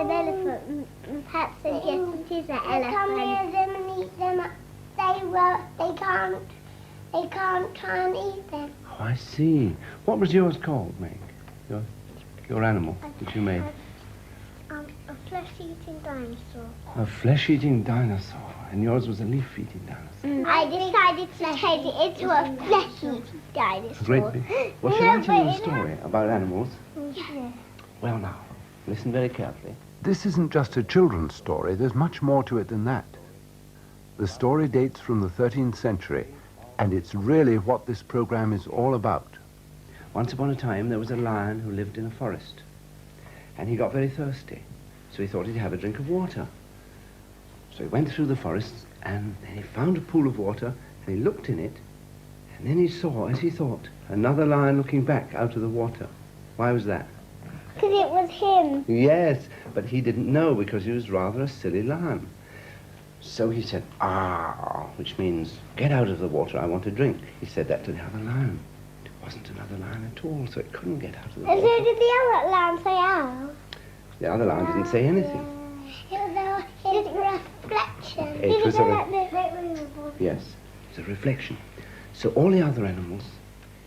an elephant. And Pat said yes, it is an elephant. Come near them and eat them. They can't try and eat them. Oh, I see. What was yours called, Meg? Your animal that you made? A flesh-eating dinosaur. A flesh-eating dinosaur. And yours was a leaf-eating dinosaur. I decided to change it into a flesh-eating dinosaur. Great big. Well, shall I tell you a story about animals? Yeah. Well, now, listen very carefully. This isn't just a children's story. There's much more to it than that. The story dates from the 13th century, and it's really what this program is all about. Once upon a time, there was a lion who lived in a forest. And he got very thirsty, so he thought he'd have a drink of water. So he went through the forest, and then he found a pool of water, and he looked in it, and then he saw, as he thought, another lion looking back out of the water. Why was that? Because it was him. Yes, but he didn't know because he was rather a silly lion. So he said, "Ah," which means, "Get out of the water, I want a drink." He said that to the other lion. It wasn't another lion at all, so it couldn't get out of the And water. so did the other lamb say ow? The other lion didn't say anything. It was a reflection. It was like yes, it's a reflection. So all the other animals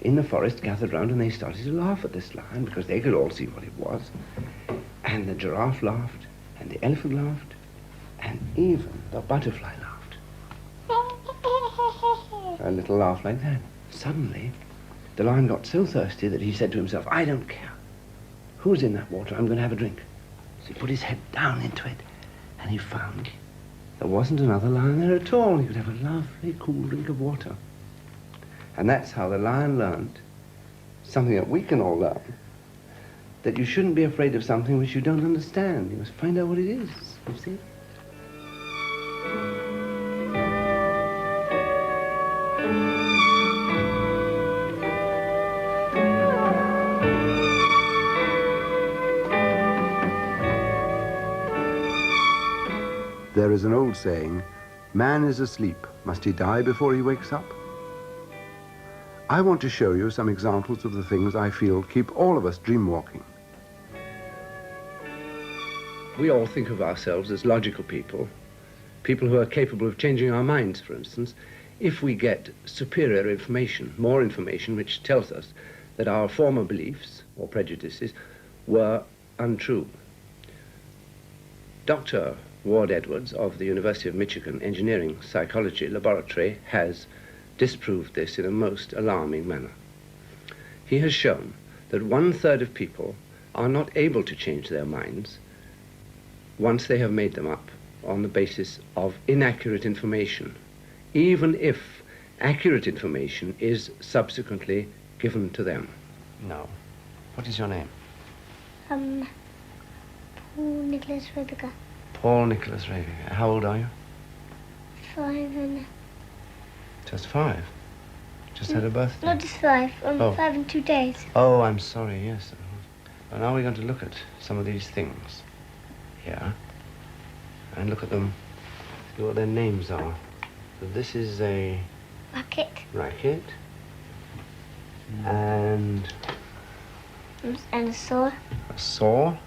in the forest gathered round and they started to laugh at this lion because they could all see what it was. And the giraffe laughed, and the elephant laughed, and even the butterfly laughed. A little laugh like that. Suddenly, the lion got so thirsty that he said to himself, "I don't care who's in that water, I'm going to have a drink." So he put his head down into it, and he found there wasn't another lion there at all. He could have a lovely, cool drink of water. And that's how the lion learned something that we can all learn, that you shouldn't be afraid of something which you don't understand. You must find out what it is, you see? There is an old saying, "Man is asleep. Must he die before he wakes up?" I want to show you some examples of the things I feel keep all of us dreamwalking. We all think of ourselves as logical people, people who are capable of changing our minds, for instance, if we get superior information, more information which tells us that our former beliefs or prejudices were untrue. Dr. Ward Edwards of the University of Michigan Engineering Psychology Laboratory has disproved this in a most alarming manner. He has shown that 1/3 of people are not able to change their minds once they have made them up on the basis of inaccurate information, even if accurate information is subsequently given to them. Now, what is your name? Paul Nicholas Rabiger. Paul Nicholas Rabiger. How old are you? 5 and... Just 5. Just had a birthday. Not just 5. Oh. 5 and 2 days. Oh, I'm sorry, yes. Well, now we're going to look at some of these things here and look at them, see what their names are. So this is a racket and a saw. a saw.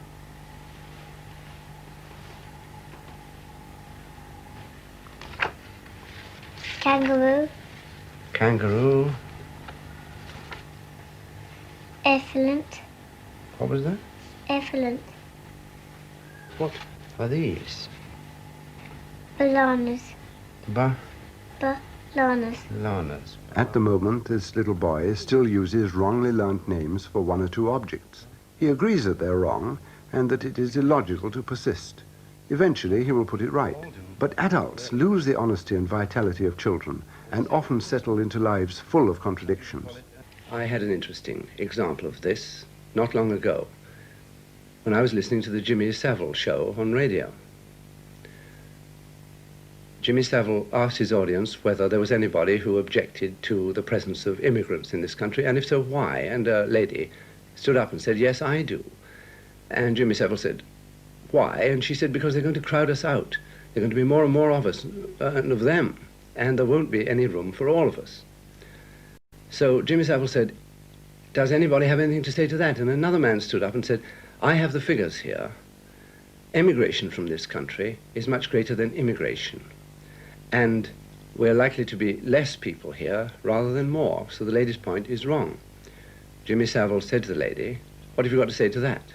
Kangaroo. Kangaroo. Effluent. What was that? Effluent. What are these? Bananas. Bananas. At the moment, this little boy still uses wrongly learnt names for 1 or 2 objects. He agrees that they're wrong and that it is illogical to persist. Eventually, he will put it right. But adults lose the honesty and vitality of children and often settle into lives full of contradictions. I had an interesting example of this not long ago when I was listening to the Jimmy Savile show on radio. Jimmy Savile asked his audience whether there was anybody who objected to the presence of immigrants in this country, and if so, why? And a lady stood up and said, "Yes, I do." And Jimmy Savile said, "Why?" And she said, "Because they're going to crowd us out. There are going to be more and more of us and of them, and there won't be any room for all of us." So Jimmy Savile said, "Does anybody have anything to say to that?" And another man stood up and said, "I have the figures here. emigration from this country is much greater than immigration. And we're likely to be less people here rather than more. So the lady's point is wrong. Jimmy Savile said to the lady, "What have you got to say to that?"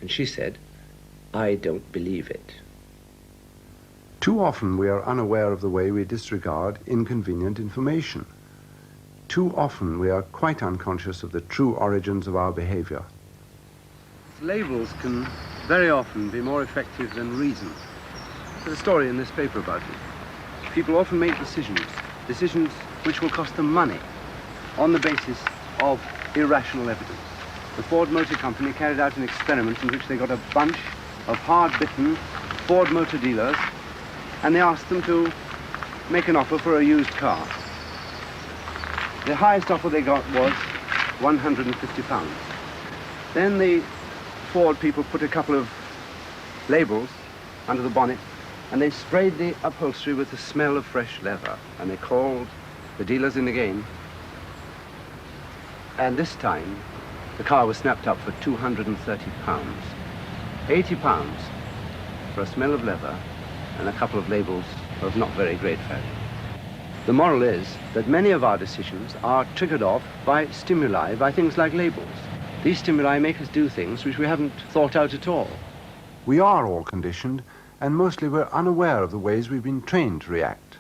And she said, "I don't believe it." Too often we are unaware of the way we disregard inconvenient information. Too often we are quite unconscious of the true origins of our behavior. Labels can very often be more effective than reason. There's a story in this paper about it. People often make decisions which will cost them money on the basis of irrational evidence. The Ford Motor Company carried out an experiment in which they got a bunch of hard-bitten Ford motor dealers and they asked them to make an offer for a used car. The highest offer they got was £150. Then the Ford people put a couple of labels under the bonnet and they sprayed the upholstery with the smell of fresh leather, and they called the dealers in again, and this time the car was snapped up for £230. £80 for a smell of leather and a couple of labels of not very great value. The moral is that many of our decisions are triggered off by stimuli, by things like labels. These stimuli make us do things which we haven't thought out at all. We are all conditioned, and mostly we're unaware of the ways we've been trained to react.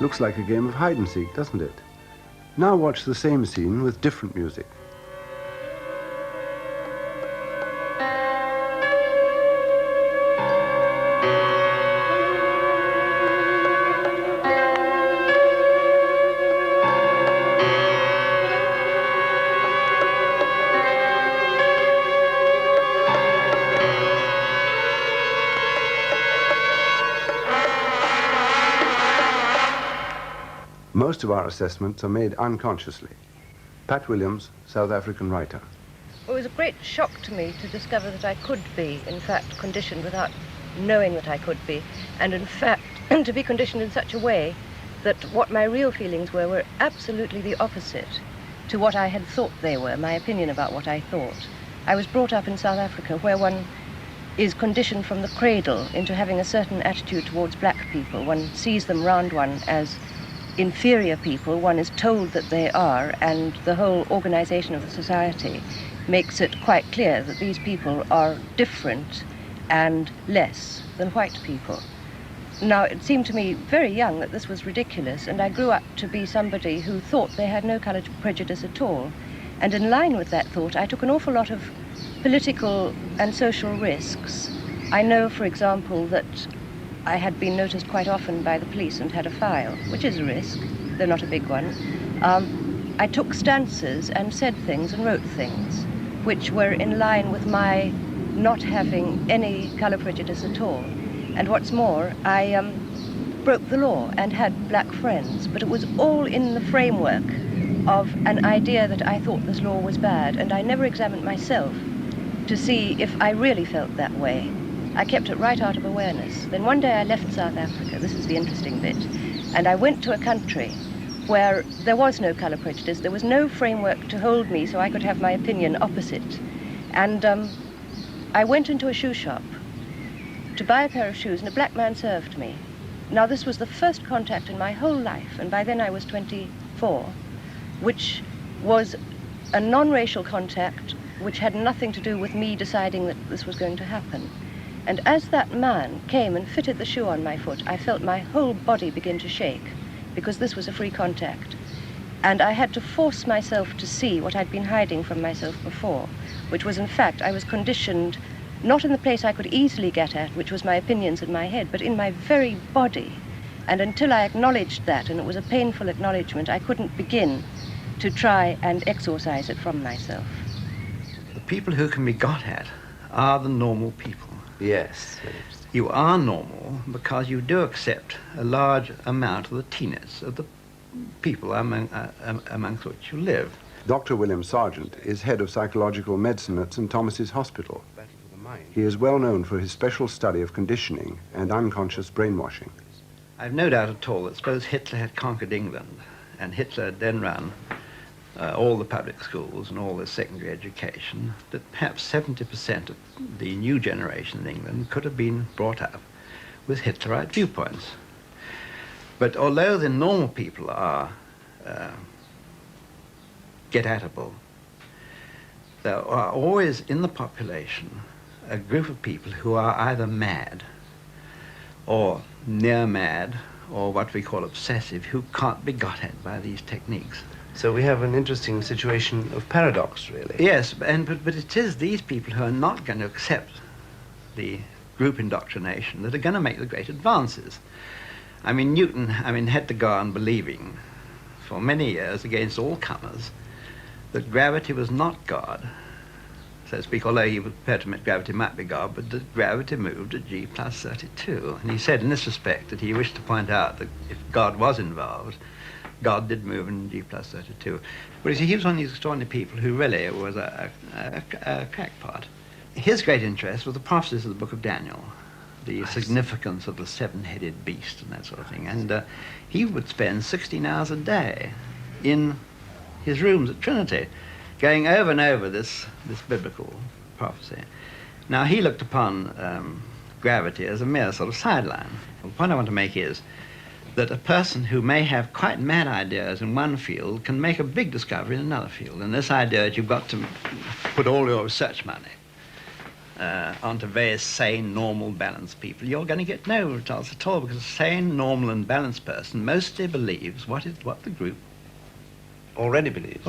Looks like a game of hide and seek, doesn't it? Now watch the same scene with different music. Most of our assessments are made unconsciously. Pat Williams, South African writer. It was a great shock to me to discover that I could be, in fact, conditioned without knowing that I could be, and in fact, to be conditioned in such a way that what my real feelings were absolutely the opposite to what I had thought they were, my opinion about what I thought. I was brought up in South Africa where one is conditioned from the cradle into having a certain attitude towards black people. One sees them round one as inferior people, one is told that they are, and the whole organization of the society makes it quite clear that these people are different and less than white people. Now, it seemed to me very young that this was ridiculous, and I grew up to be somebody who thought they had no colour prejudice at all. And in line with that thought, I took an awful lot of political and social risks. I know, for example, that I had been noticed quite often by the police and had a file, which is a risk, though not a big one. I took stances and said things and wrote things which were in line with my not having any colour prejudice at all. And what's more, I broke the law and had black friends, but it was all in the framework of an idea that I thought this law was bad, and I never examined myself to see if I really felt that way. I kept it right out of awareness. Then one day I left South Africa, this is the interesting bit, and I went to a country where there was no colour prejudice, there was no framework to hold me so I could have my opinion opposite. And I went into a shoe shop to buy a pair of shoes, and a black man served me. Now, this was the first contact in my whole life, and by then I was 24, which was a non-racial contact which had nothing to do with me deciding that this was going to happen. And as that man came and fitted the shoe on my foot, I felt my whole body begin to shake, because this was a free contact. And I had to force myself to see what I'd been hiding from myself before, which was, in fact, I was conditioned not in the place I could easily get at, which was my opinions in my head, but in my very body. And until I acknowledged that, and it was a painful acknowledgement, I couldn't begin to try and exorcise it from myself. The people who can be got at are the normal people. Yes. You are normal because you do accept a large amount of the tiness, of the people amongst which you live. Dr. William Sargent is head of psychological medicine at St. Thomas's Hospital. He is well known for his special study of conditioning and unconscious brainwashing. I've no doubt at all that suppose Hitler had conquered England and Hitler had then run all the public schools and all the secondary education, that perhaps 70% of the new generation in England could have been brought up with Hitlerite viewpoints. But although the normal people are get-atable, there are always in the population a group of people who are either mad or near mad or what we call obsessive, who can't be got at by these techniques. So we have an interesting situation of paradox, really. Yes, but it is these people who are not going to accept the group indoctrination that are going to make the great advances. I mean, Newton, had to go on believing for many years against all comers that gravity was not God, so to speak, although he was prepared to admit gravity might be God, but that gravity moved at G plus 32. And he said in this respect that he wished to point out that if God was involved, God did move in G plus 32. But you see, he was one of these extraordinary people who really was a crackpot. His great interest was the prophecies of the book of Daniel, the significance of the seven-headed beast and that sort of thing. And he would spend 16 hours a day in his rooms at Trinity, going over and over this biblical prophecy. Now, he looked upon gravity as a mere sort of sideline. The point I want to make is that a person who may have quite mad ideas in one field can make a big discovery in another field. And this idea that you've got to put all your research money onto very sane, normal, balanced people, you're going to get no results at all, because a sane, normal, and balanced person mostly believes what the group Already believes.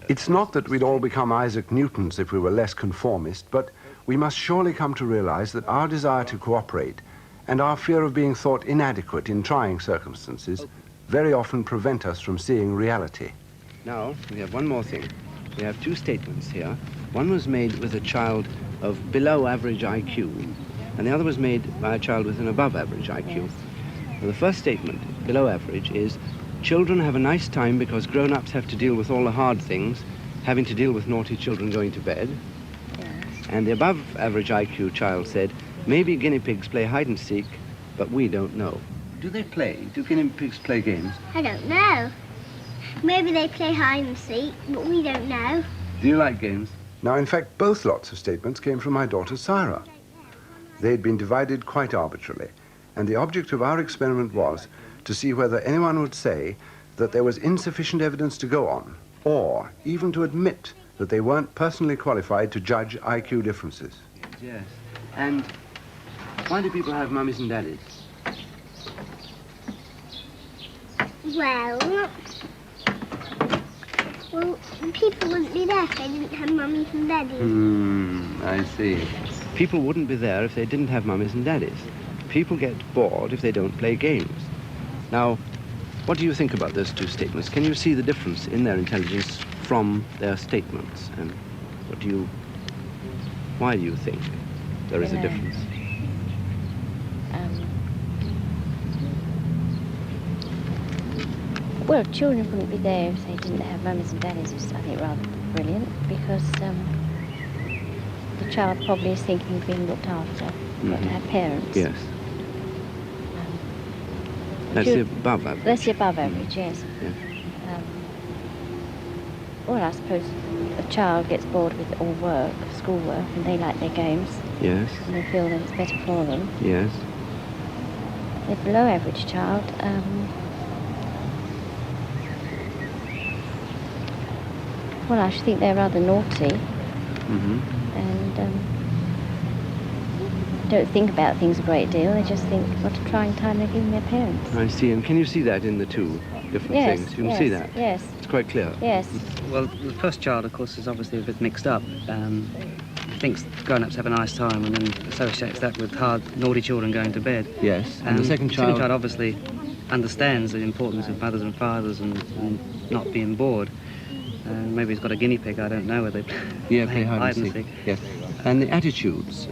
It's not that we'd all become Isaac Newtons if we were less conformist, but we must surely come to realize that our desire to cooperate and our fear of being thought inadequate in trying circumstances very often prevent us from seeing reality. Now, we have one more thing. We have two statements here. One was made with a child of below average IQ, and the other was made by a child with an above average IQ. Well, the first statement, below average, is children have a nice time because grown-ups have to deal with all the hard things, having to deal with naughty children going to bed. Yes. And the above average IQ child said, maybe guinea pigs play hide and seek, but we don't know. Do they play? Do guinea pigs play games? I don't know. Maybe they play hide and seek, but we don't know. Do you like games? Now, in fact, both lots of statements came from my daughter Sarah. They'd been divided quite arbitrarily, and the object of our experiment was to see whether anyone would say that there was insufficient evidence to go on, or even to admit that they weren't personally qualified to judge IQ differences. Yes. And why do people have mummies and daddies? Well, people wouldn't be there if they didn't have mummies and daddies. I see. People wouldn't be there if they didn't have mummies and daddies. People get bored if they don't play games. Now, what do you think about those two statements? Can you see the difference in their intelligence from their statements? And why do you think there is a difference? Well, children wouldn't be there if they didn't have mummies and daddies, which is, I think, rather brilliant, because the child probably is thinking of being looked after, got to have parents. Yes. That's the above average. That's the above average, yes. Yeah. Well, I suppose a child gets bored with all work, schoolwork, and they like their games. Yes. And they feel that it's better for them. Yes. The below average child, well, I should think they're rather naughty. And don't think about things a great deal. They just think what a trying time they're giving their parents. I see. And can you see that in the two different things? You can see that? Yes. It's quite clear. Yes. Well, the first child, of course, is obviously a bit mixed up. Thinks grown-ups have a nice time and then associates that with hard, naughty children going to bed. Yes. And the second child obviously understands the importance of mothers and fathers and not being bored. Maybe he's got a guinea pig, I don't know, where they play hide and seek. Yes. And the attitudes,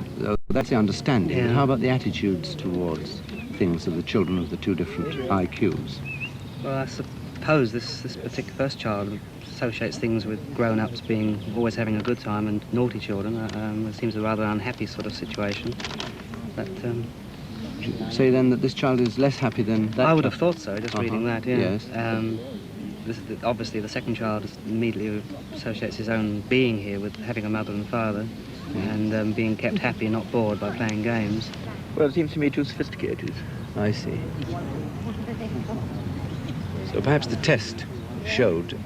that's the understanding. Yeah. But how about the attitudes towards things of the children of the two different IQs? Well, suppose this particular first child associates things with grown-ups being always having a good time and naughty children. It seems a rather unhappy sort of situation. But Say then that this child is less happy than that I would child? have thought so, just reading that, yeah. Yes. Obviously, the second child immediately associates his own being here with having a mother and father, and being kept happy and not bored by playing games. Well, it seems to me too sophisticated. I see. So perhaps the test showed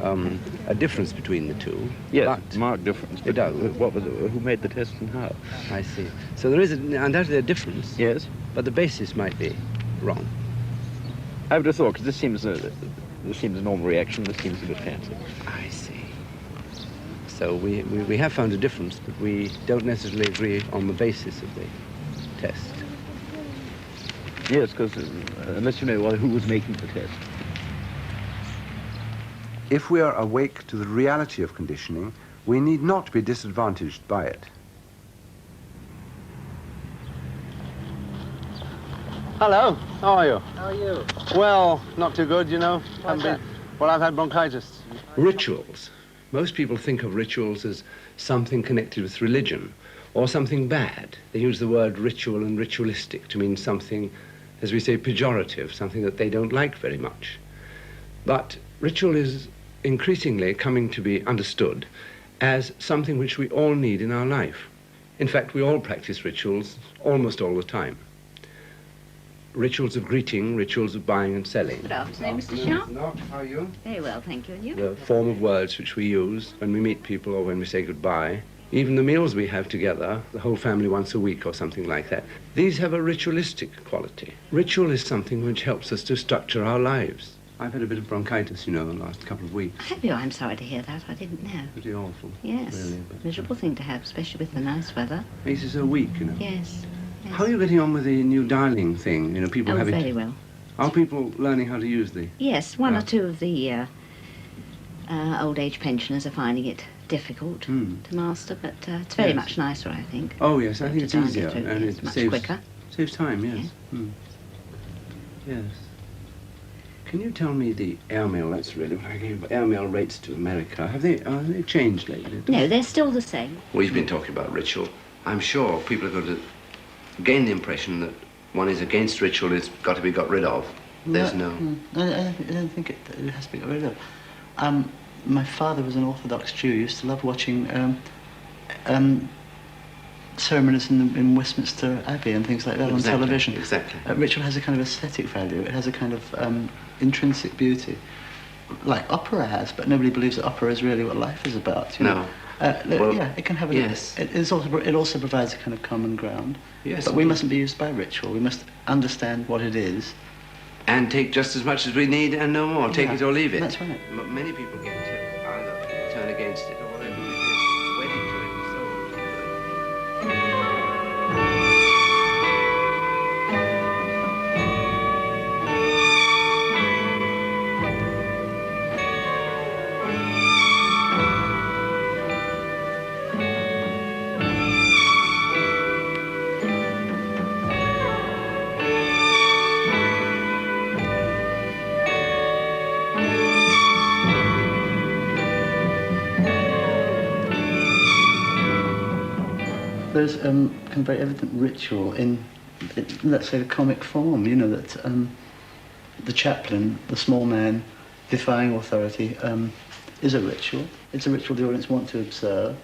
a difference between the two. Yes, but marked difference. It does. Who made the test and how? I see. So there is undoubtedly a difference. Yes. But the basis might be wrong. I would have thought, because this seems a normal reaction. This seems a bit fancy. I see. So we have found a difference, but we don't necessarily agree on the basis of the test. Yes, because unless you know who was making the test. If we are awake to the reality of conditioning, we need not be disadvantaged by it. Hello, how are you? How are you? Well, not too good, you know. What's that? Well, I've had bronchitis. Rituals. Most people think of rituals as something connected with religion or something bad. They use the word ritual and ritualistic to mean something, as we say, pejorative, something that they don't like very much. But ritual is increasingly coming to be understood as something which we all need in our life. In fact, we all practice rituals almost all the time. Rituals of greeting, rituals of buying and selling. Good afternoon, Mr. Shah. Not, how are you? Very well, thank you. And you? The form of words which we use when we meet people or when we say goodbye. Even the meals we have together, the whole family once a week or something like that. These have a ritualistic quality. Ritual is something which helps us to structure our lives. I've had a bit of bronchitis, you know, in the last couple of weeks. Have you? I'm sorry to hear that. I didn't know. Pretty awful. Yes. Really, but Miserable thing to have, especially with the nice weather. makes you so weak, you know. Yes. How are you getting on with the new dialing thing? You know, people Oh, having... very well. Are people learning how to use the... Yes, one or two of the old age pensioners are finding it difficult to master, but it's very much nicer, I think. Oh, yes, I think To it's dial it easier. through, And yes, it much saves, quicker. saves time, yes. Yes. Can you tell me the airmail, that's really what I gave, airmail rates to America, have they changed lately? No, they're still the same. We've been talking about ritual. I'm sure people are going to gain the impression that one is against ritual, it's got to be got rid of. There's no... I don't think it has to be got rid of. My father was an Orthodox Jew. He used to love watching ceremonies in Westminster Abbey and things like that on television. Exactly. Ritual has a kind of aesthetic value. It has a kind of intrinsic beauty, like opera has, but nobody believes that opera is really what life is about. You know? Yeah, it can have a... Yes. It also provides a kind of common ground. Yes. But we mustn't be used by ritual. We must understand what it is. And take just as much as we need and no more. Take it or leave it. That's right. Many people get to either turn against it or whatever. Wedding to it. There's kind of very evident ritual in, let's say, the comic form, you know, that the chaplain, the small man, defying authority, is a ritual. It's a ritual the audience want to observe.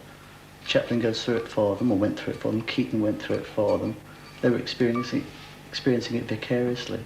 The chaplain goes through it for them, or went through it for them. Keaton went through it for them. They were experiencing it vicariously.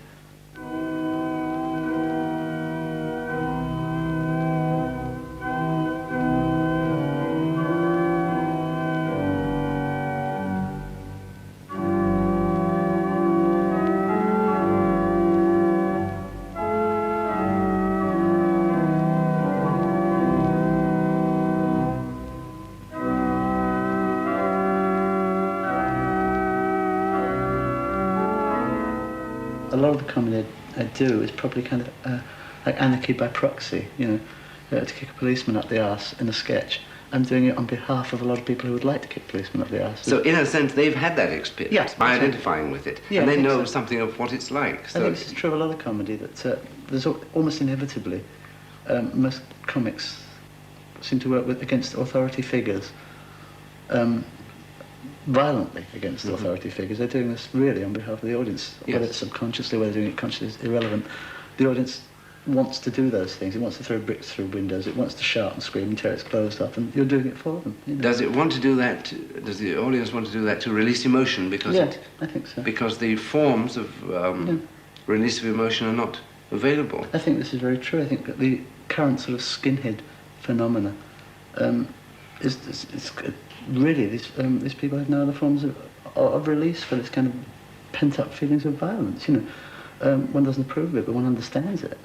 A lot of the comedy I do is probably kind of like anarchy by proxy, you know, to kick a policeman up the arse in a sketch. I'm doing it on behalf of a lot of people who would like to kick policemen up the arse. So in a sense, they've had that experience by absolutely. identifying with it. Yeah, and they I think know so. something of what it's like. I So think this is true of a lot of comedy, that there's almost inevitably most comics seem to work against authority figures, violently against authority figures. They're doing this really on behalf of the audience, whether it's subconsciously, whether they're doing it consciously is irrelevant. The audience wants to do those things. It wants to throw bricks through windows. It wants to shout and scream and tear its clothes up, and you're doing it for them. You know? Does it want to do that? Does the audience want to do that to release emotion? Because I think so. Because the forms of release of emotion are not available. I think this is very true. I think that the current sort of skinhead phenomena is really these people have no other forms of release for this kind of pent-up feelings of violence. You know, one doesn't approve of it, but one understands it.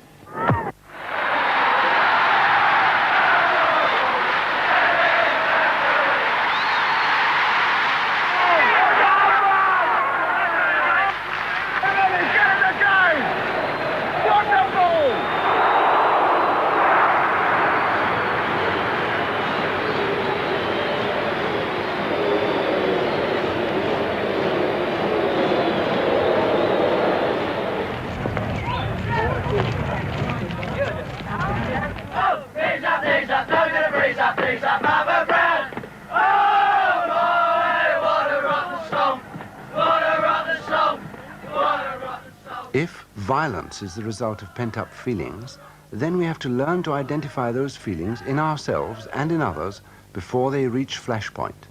If violence is the result of pent-up feelings, then we have to learn to identify those feelings in ourselves and in others before they reach flashpoint.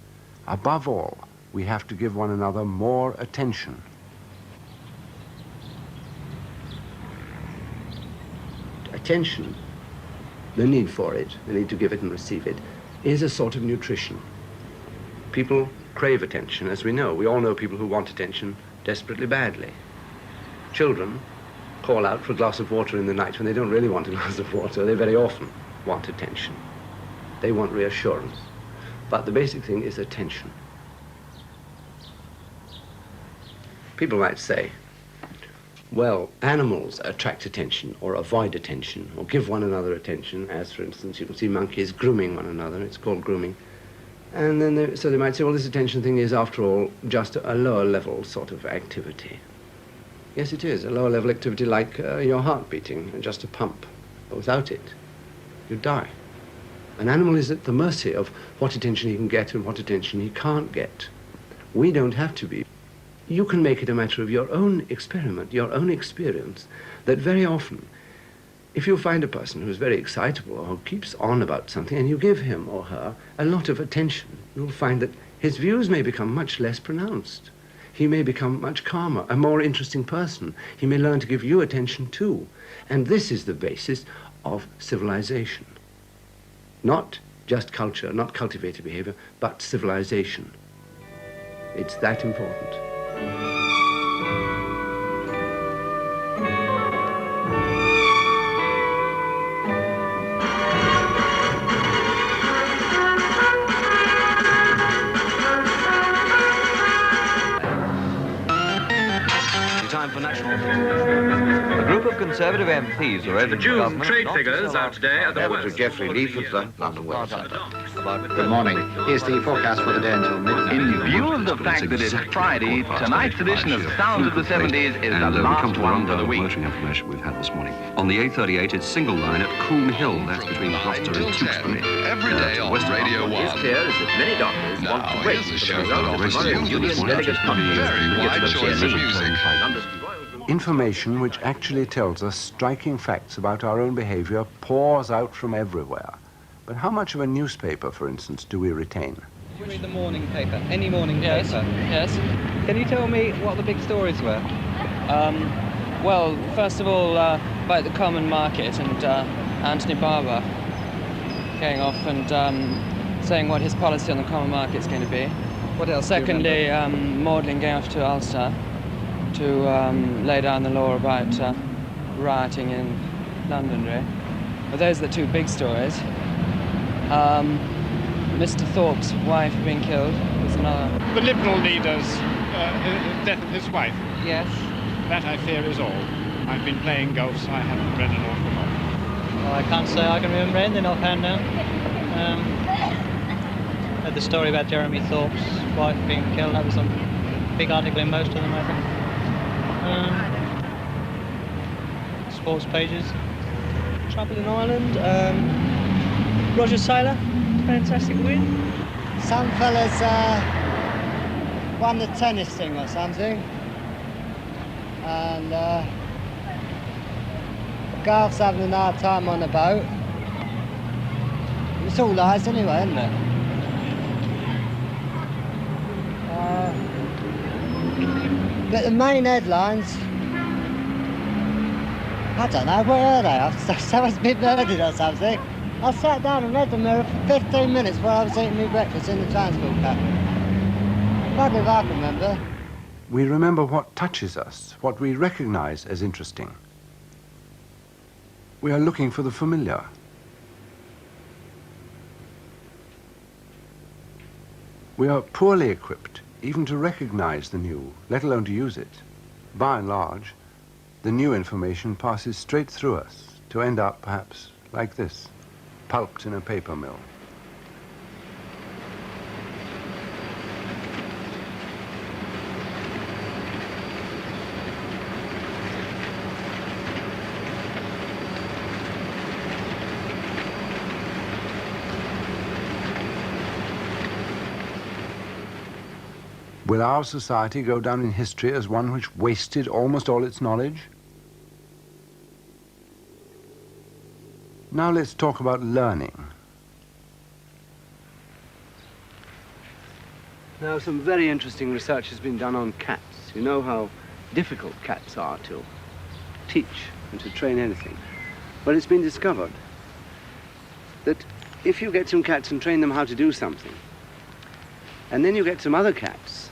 Above all, we have to give one another more attention. Attention, the need for it, the need to give it and receive it, is a sort of nutrition. People crave attention, as we know. We all know people who want attention desperately badly. Children call out for a glass of water in the night when they don't really want a glass of water. They very often want attention. They want reassurance. But the basic thing is attention. People might say, well, animals attract attention or avoid attention or give one another attention, as, for instance, you can see monkeys grooming one another. It's called grooming. And then so they might say, well, this attention thing is, after all, just a lower level sort of activity. Yes, it is, a lower level activity like your heart beating, just a pump. But without it, you die. An animal is at the mercy of what attention he can get and what attention he can't get. We don't have to be. You can make it a matter of your own experiment, your own experience, that very often, if you find a person who's very excitable or who keeps on about something and you give him or her a lot of attention, you'll find that his views may become much less pronounced. He may become much calmer, a more interesting person. He may learn to give you attention too. And this is the basis of civilization. Not just culture, not cultivated behavior, but civilization. It's that important. Time for national. A group of Conservative MPs are urging the June government trade not figures out today are the worst. Geoffrey Leaf of the London website. Good morning. Here's the forecast for the day until midnight. In view of the fact that it's Friday, tonight's edition of Sounds of the 70s is the last one for the week. Motoring information we've had this morning. On the A38, it's single line at Coombe Hill. That's between Gloucester and Tewkesbury. Every day on Radio 1. It's clear is that many doctors want to wait for the result of Races tomorrow's on Union this morning. Delegate Conference. Very wide choice of music. Information which actually tells us striking facts about our own behavior pours out from everywhere. But how much of a newspaper, for instance, do we retain? Did you read the morning paper? Any morning paper? Yes. Can you tell me what the big stories were? Well, first of all, about the common market and Anthony Barber going off and saying what his policy on the common market is going to be. What else? Secondly, Maudlin going off to Ulster to lay down the law about rioting in Londonderry. Well, those are the two big stories. Mr. Thorpe's wife being killed was another. The Liberal leader's death of his wife. Yes. That, I fear, is all. I've been playing golf, so I haven't read an awful lot. Well, I can't say I can remember anything offhand now. Had the story about Jeremy Thorpe's wife being killed. That was a big article in most of them, I think. Sports pages. Trampoline Island. Roger Sailor, fantastic win. Some fellas won the tennis thing or something. And golf's having a hard time on the boat. It's all lies anyway, isn't it? But the main headlines, I don't know, where are they? Someone's been murdered or something. I sat down and read the Mirror for 15 minutes while I was eating my breakfast in the transport cab. Hardly if I can remember. We remember what touches us, what we recognize as interesting. We are looking for the familiar. We are poorly equipped even to recognize the new, let alone to use it. By and large, the new information passes straight through us to end up, perhaps, like this, pulped in a paper mill. Will our society go down in history as one which wasted almost all its knowledge? Now let's talk about learning. Now, some very interesting research has been done on cats. You know how difficult cats are to teach and to train anything. But it's been discovered that if you get some cats and train them how to do something, and then you get some other cats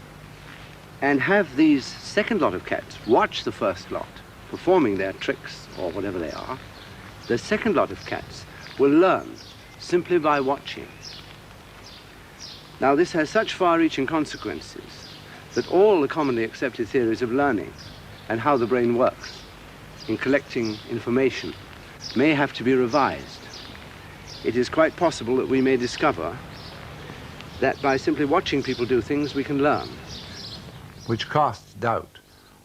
and have these second lot of cats watch the first lot performing their tricks or whatever they are, the second lot of cats will learn simply by watching. Now, this has such far-reaching consequences that all the commonly accepted theories of learning and how the brain works in collecting information may have to be revised. It is quite possible that we may discover that by simply watching people do things, we can learn. Which casts doubt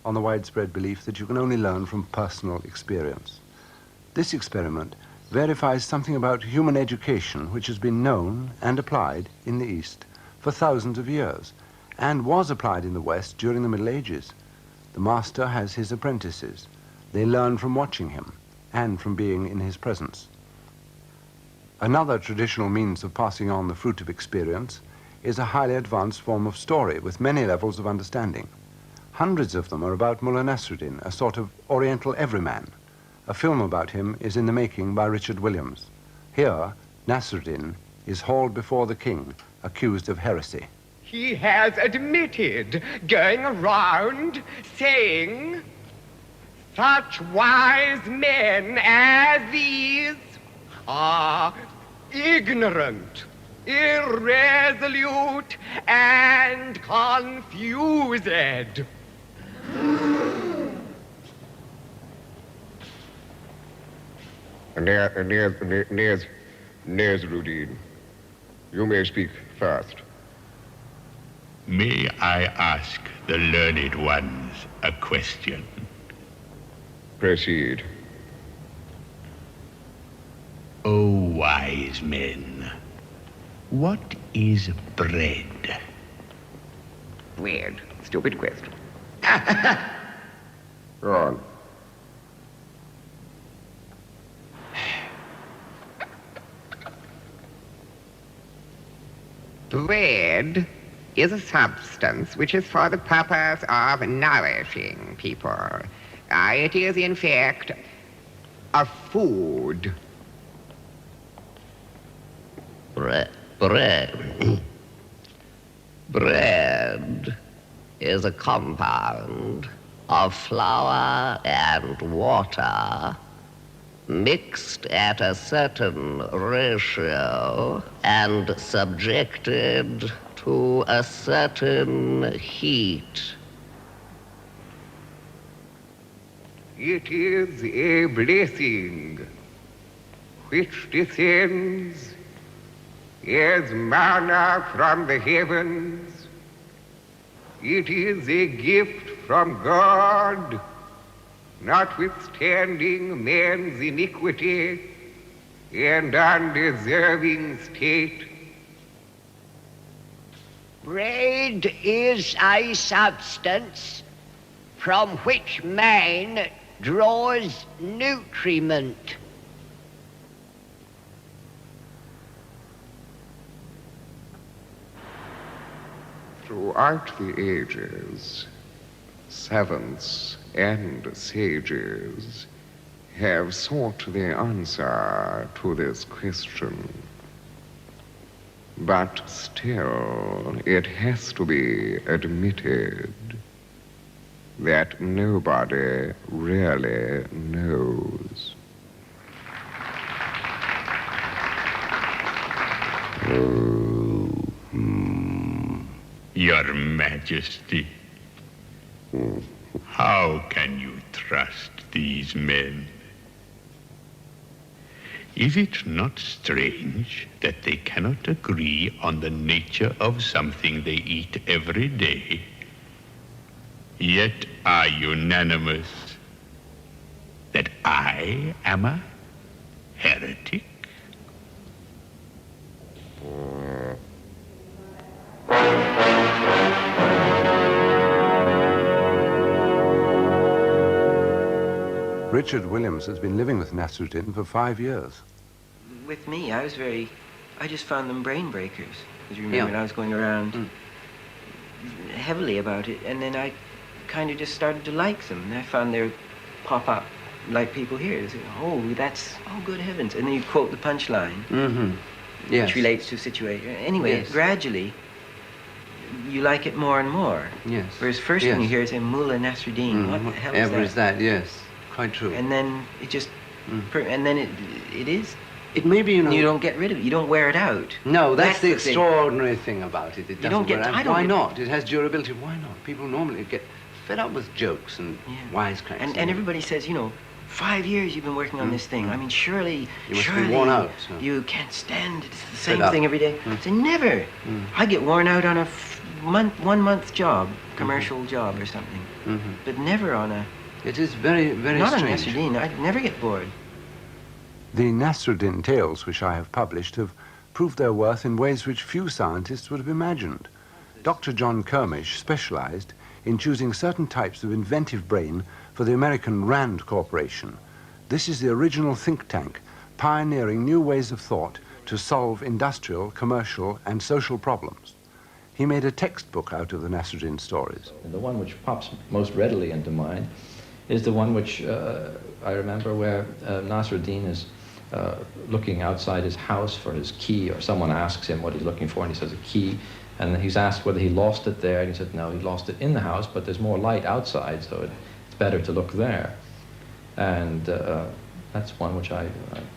on the widespread belief that you can only learn from personal experience. This experiment verifies something about human education which has been known and applied in the East for thousands of years and was applied in the West during the Middle Ages. The master has his apprentices. They learn from watching him and from being in his presence. Another traditional means of passing on the fruit of experience is a highly advanced form of story with many levels of understanding. Hundreds of them are about Mullah Nasruddin, a sort of Oriental everyman. A film about him is in the making by Richard Williams. Here, Nasruddin is hauled before the king, accused of heresy. He has admitted going around saying, such wise men as these are ignorant, irresolute, and confused. Nasruddin, you may speak first. May I ask the learned ones a question? Proceed. O wise men, what is bread? Weird, stupid question. Go on. Bread is a substance which is for the purpose of nourishing people. It is, in fact, a food. Bread is a compound of flour and water mixed at a certain ratio and subjected to a certain heat. It is a blessing which descends as manna from the heavens. It is a gift from God, notwithstanding man's iniquity and undeserving state. Bread is a substance from which man draws nutriment. Throughout the ages, savants and sages have sought the answer to this question. But still, it has to be admitted that nobody really knows. Your Majesty, how can you trust these men? Is it not strange that they cannot agree on the nature of something they eat every day, yet are unanimous that I am a heretic? Richard Williams has been living with Nasruddin for 5 years. With me, I just found them brain breakers. As you remember, I was going around heavily about it, and then I kind of just started to like them. And I found they pop up like people here. They say, oh, good heavens. And then you quote the punchline, which relates to a situation. Anyway, gradually, you like it more and more. Yes. Whereas first when you hear it say, Mullah Nasruddin, what the hell is that? Ever is that, yes. Quite true. And then it just, and then it is. It may be, you don't get rid of it. You don't wear it out. No, that's the extraordinary thing about it. It doesn't wear out. Why not? It has durability. Why not? People normally get fed up with jokes and wisecracks. And everybody says, 5 years you've been working on this thing. I mean, surely you must be worn out. So. You can't stand it. It's the same thing every day. I say, never. I get worn out on a 1 month job, commercial job or something, but never on a. It is very, very not strange. Not on Nasruddin. I never get bored. The Nasruddin tales which I have published have proved their worth in ways which few scientists would have imagined. Dr. John Kermish specialized in choosing certain types of inventive brain for the American RAND Corporation. This is the original think tank, pioneering new ways of thought to solve industrial, commercial, and social problems. He made a textbook out of the Nasruddin stories. And the one which pops most readily into mind is the one which I remember where Nasruddin is looking outside his house for his key, or someone asks him what he's looking for, and he says a key, and he's asked whether he lost it there, and he said no, he lost it in the house, but there's more light outside, so it's better to look there. And that's one which I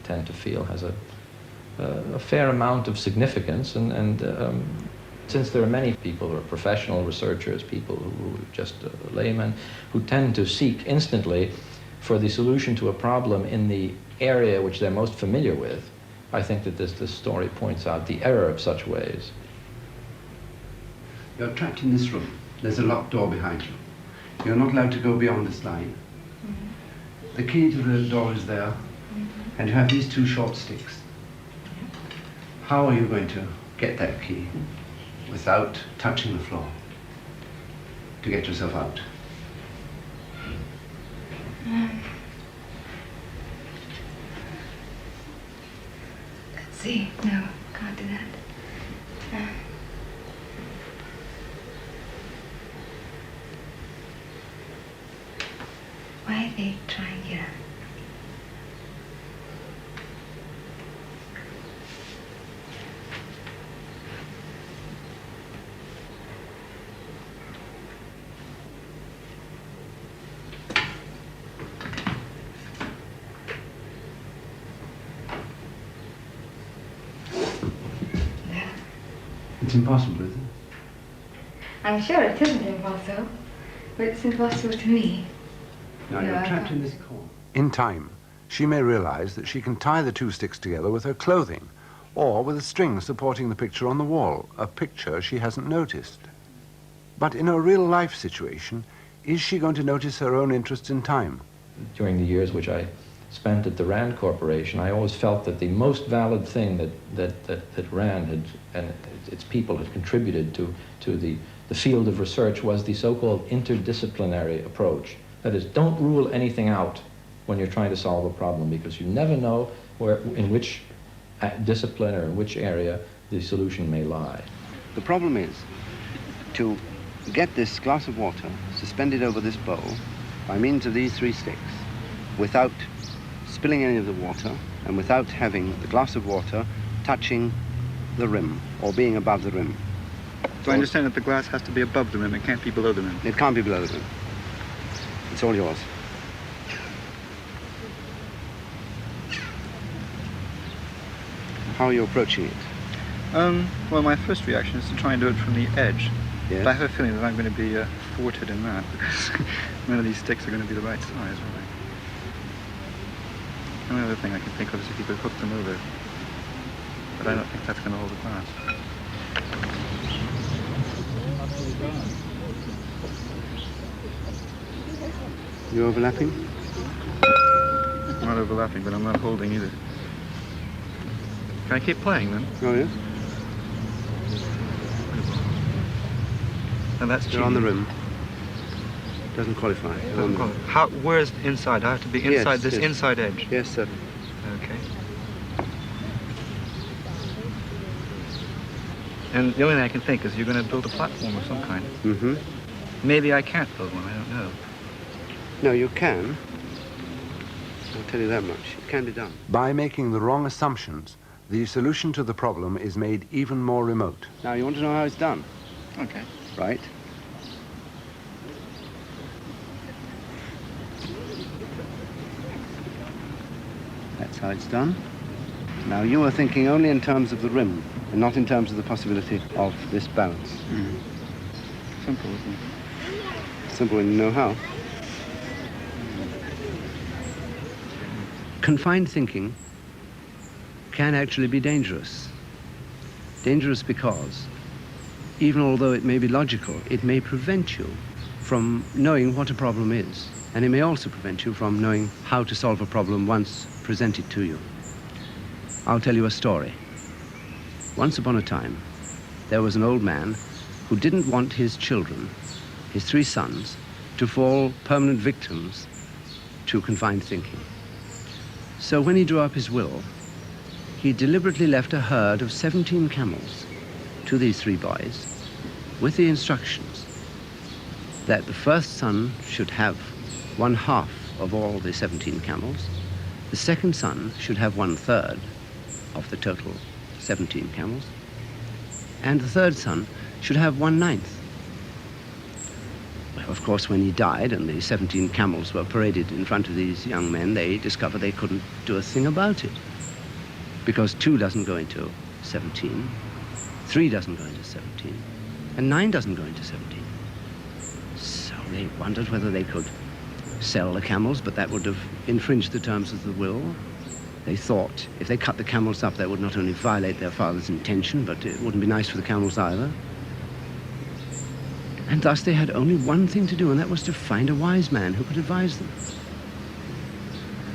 tend to feel has a fair amount of significance, and since there are many people who are professional researchers, people who are just laymen, who tend to seek instantly for the solution to a problem in the area which they're most familiar with, I think that this story points out the error of such ways. You're trapped in this room. There's a locked door behind you. You're not allowed to go beyond this line. The key to the door is there, and you have these 2 short sticks. How are you going to get that key without touching the floor to get yourself out? Let's see. No, can't do that. Why are they trying here? It's impossible, isn't it? I'm sure it isn't impossible, but it's impossible to me. No, you're trapped in this corner. In time, she may realize that she can tie the 2 sticks together with her clothing, or with a string supporting the picture on the wall, a picture she hasn't noticed. But in a real-life situation, is she going to notice her own interest in time? During the years which I spent at the Rand Corporation, I always felt that the most valid thing that Rand had, and its people had contributed to the field of research was the so-called interdisciplinary approach. That is, don't rule anything out when you're trying to solve a problem, because you never know in which discipline or in which area the solution may lie. The problem is to get this glass of water suspended over this bowl by means of these 3 sticks without spilling any of the water and without having the glass of water touching the rim or being above the rim. So I understand that the glass has to be above the rim, it can't be below the rim. It can't be below the rim. It's all yours. How are you approaching it? Well, my first reaction is to try and do it from the edge. Yes. But I have a feeling that I'm going to be thwarted in that, because none of these sticks are going to be the right size, are they? The only other thing I can think of is if you could hook them over. But I don't think that's going to hold the glass. You overlapping? I'm not overlapping, but I'm not holding either. Can I keep playing then? Oh, yes. And that's They're on the rim. Doesn't qualify. Doesn't qualify. How? Where's inside? I have to be inside this inside edge. Yes, sir. Okay. And the only thing I can think is you're going to build a platform of some kind. Mm-hmm. Maybe I can't build one. I don't know. No, you can. I'll tell you that much. It can be done. By making the wrong assumptions, the solution to the problem is made even more remote. Now, you want to know how it's done? Okay. Right? That's how it's done. Now, you are thinking only in terms of the rim and not in terms of the possibility of this balance. Mm. Simple, isn't it? Simple when you know how. Confined thinking can actually be dangerous. Dangerous because, even although it may be logical, it may prevent you from knowing what a problem is. And it may also prevent you from knowing how to solve a problem once presented to you. I'll tell you a story. Once upon a time, there was an old man who didn't want his children, his 3 sons, to fall permanent victims to confined thinking. So when he drew up his will, he deliberately left a herd of 17 camels to these 3 boys with the instructions that the first son should have 1/2 of all the 17 camels, the second son should have 1/3 of the total 17 camels, and the third son should have 1/9. Well, of course, when he died and the 17 camels were paraded in front of these young men, they discovered they couldn't do a thing about it. Because 2 doesn't go into 17, 3 doesn't go into 17, and 9 doesn't go into 17. So they wondered whether they could sell the camels, but that would have infringed the terms of the will. They thought if they cut the camels up, that would not only violate their father's intention, but it wouldn't be nice for the camels either. And thus they had only one thing to do, and that was to find a wise man who could advise them.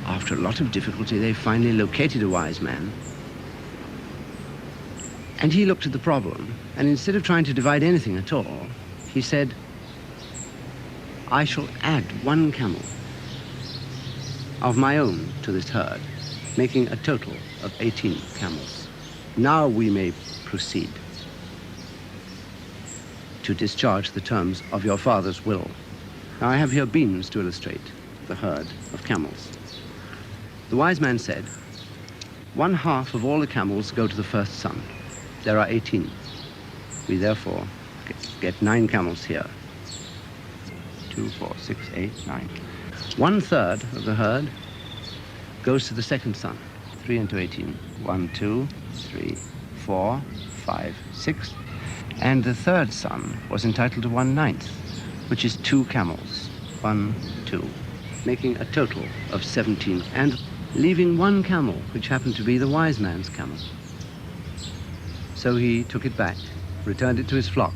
After a lot of difficulty, they finally located a wise man. And he looked at the problem, and instead of trying to divide anything at all, he said, I shall add 1 camel of my own to this herd, making a total of 18 camels. Now we may proceed to discharge the terms of your father's will. Now I have here beans to illustrate the herd of camels. The wise man said, 1/2 of all the camels go to the first son. There are 18. We therefore get 9 camels here. 2, 4, 6, 8, 9. 1/3 of the herd goes to the second son. 3 into 18. 1, 2, 3, 4, 5, 6. And the third son was entitled to 1/9, which is 2 camels. 1, 2. Making a total of 17, and leaving 1 camel, which happened to be the wise man's camel. So he took it back, returned it to his flock.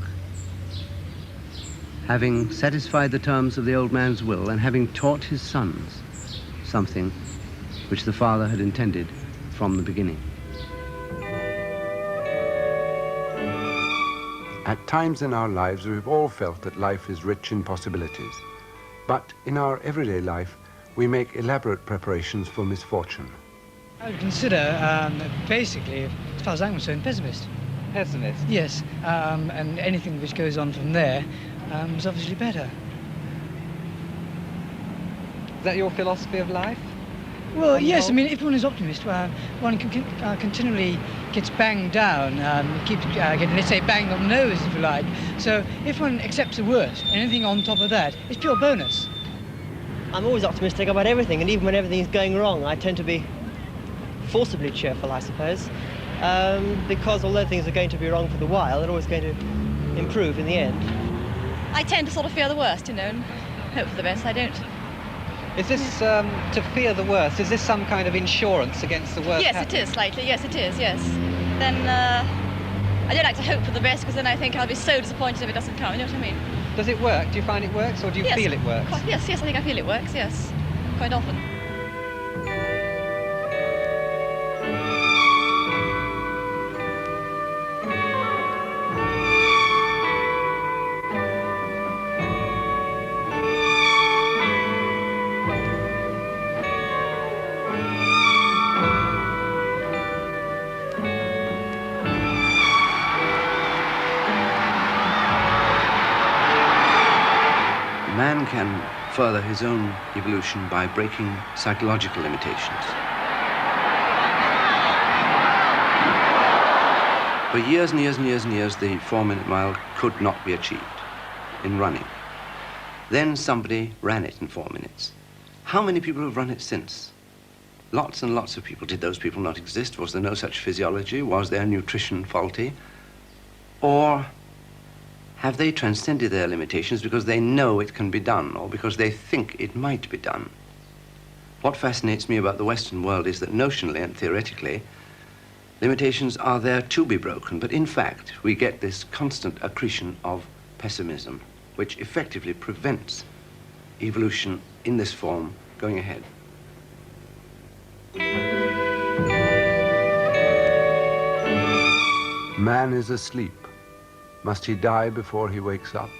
Having satisfied the terms of the old man's will, and having taught his sons something which the Father had intended from the beginning. At times in our lives, we've all felt that life is rich in possibilities. But in our everyday life, we make elaborate preparations for misfortune. I would consider, basically, as far as I'm concerned, pessimist. Pessimist? Yes, and anything which goes on from there is obviously better. Is that your philosophy of life? Well, yes, I mean, if one is optimist, one continually gets banged down, keeps getting, let's say, banged on the nose, if you like. So if one accepts the worst, anything on top of that, it's pure bonus. I'm always optimistic about everything, and even when everything's going wrong, I tend to be forcibly cheerful, I suppose, because although things are going to be wrong for the while, they're always going to improve in the end. I tend to sort of fear the worst, you know, and hope for the best. I don't. Is this, to fear the worst, is this some kind of insurance against the worst? Yes, it is, slightly. Yes, it is, yes. Then I don't like to hope for the best, because then I think I'll be so disappointed if it doesn't come, you know what I mean? Does it work? Do you find it works, or do you feel it works? Yes, I think I feel it works, yes, quite often. Man can further his own evolution by breaking psychological limitations. For years and years and years and years, the 4-minute mile could not be achieved in running. Then somebody ran it in 4 minutes. How many people have run it since? Lots and lots of people. Did those people not exist? Was there no such physiology? Was their nutrition faulty? Or have they transcended their limitations because they know it can be done, or because they think it might be done? What fascinates me about the Western world is that notionally and theoretically, limitations are there to be broken, but in fact, we get this constant accretion of pessimism, which effectively prevents evolution in this form going ahead. Man is asleep. Must he die before he wakes up?